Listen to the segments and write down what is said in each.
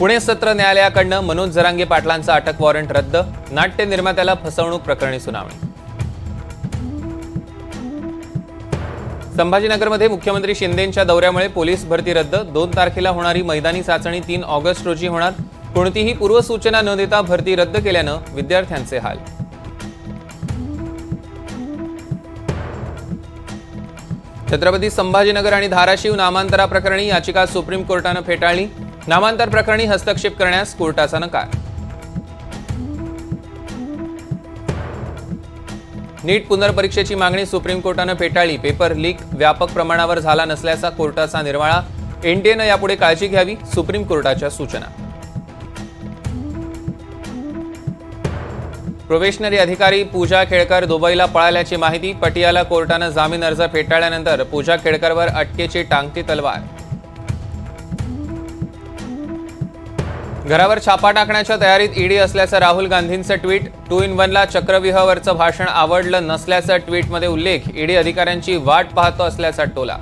पुणे सत्र न्यायालयाकडून मनोज जरांगे पाटलांचा अटक वॉरंट रद्द, नाट्य निर्मात्याला फसवणूक प्रकरणी सुनावणी। संभाजीनगरमध्ये मुख्यमंत्री शिंदेंच्या दौऱ्यामुळे पोलीस भरती रद्द, 2 तारखेला होणारी मैदानी चाचणी 3 ऑगस्ट रोजी होणार, कोणतीही पूर्वसूचना न देता भरती रद्द केल्यानं विद्यार्थ्यांचे हाल। छत्रपती संभाजीनगर आणि धाराशिव नामांतराप्रकरणी याचिका सुप्रीम कोर्टानं फेटाळली, नामांतर प्रकरणी हस्तक्षेप करण्यास कोर्टाचा नकार। नीट पुनर्परीक्षेची मागणी सुप्रीम कोर्टानं फेटाळली, पेपर लीक व्यापक प्रमाणावर झाला नसल्याचा कोर्टाचा निर्वाळा, एनटीएनं यापुढे काळजी घ्यावी, सुप्रीम कोर्टाच्या सूचना। प्रोबेशनरी अधिकारी पूजा केळकर दुबईला पळाल्याची माहिती, पटियाला कोर्टानं जामीन अर्ज फेटाळल्यानंतर पूजा केळकरवर अटकेची टांगती तलवार। घरावर छापा टाकण्याच्या तयारीत ईडी असल्याचं राहुल गांधींचं ट्विट, 2 in 1 ला चक्रव्यूहावरचं भाषण आवडलं नसल्याचा ट्विटमध्ये उल्लेख, ईडी अधिकाऱ्यांची वाट पाहतो असल्याचा टोला।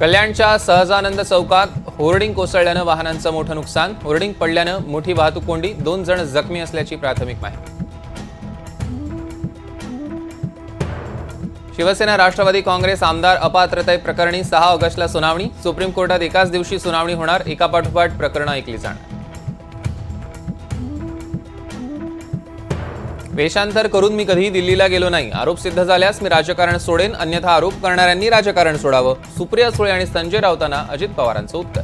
कल्याणच्या सहजानंद चौकात होर्डिंग कोसळल्यानं वाहनांचं मोठं नुकसान, होर्डिंग पडल्यानं मोठी वाहतूक कोंडी, 2 जण जखमी असल्याची प्राथमिक माहिती। शिवसेना राष्ट्रवादी काँग्रेस आमदार अपात्रते प्रकरणी 6 ऑगस्टला सुनावणी, सुप्रीम कोर्टात एकाच दिवशी सुनावणी होणार, एकापाठोपाठ प्रकरणं ऐकली जाणार। वेषांतर करून मी कधीही दिल्लीला गेलो नाही, आरोप सिद्ध झाल्यास मी राजकारण सोडेन, अन्यथा आरोप करणाऱ्यांनी राजकारण सोडावं, सुप्रिया सुळे आणि संजय राऊतांना अजित पवारांचं उत्तर।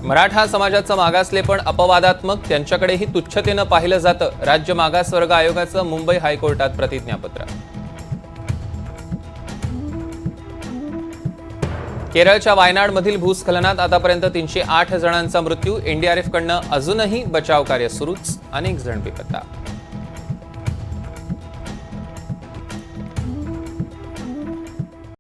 मराठा समाजाचं मागासलेपण अपवादात्मक, त्यांच्याकडेही तुच्छतेनं पाहिलं जातं, राज्य मागासवर्ग आयोगाचं मुंबई हायकोर्टात प्रतिज्ञापत्र। केरळच्या वायनाडमधील भूस्खलनात आतापर्यंत 308 जणांचा मृत्यू, एनडीआरएफकडनं अजूनही बचाव कार्य सुरूच, अनेक जण बेपत्ता।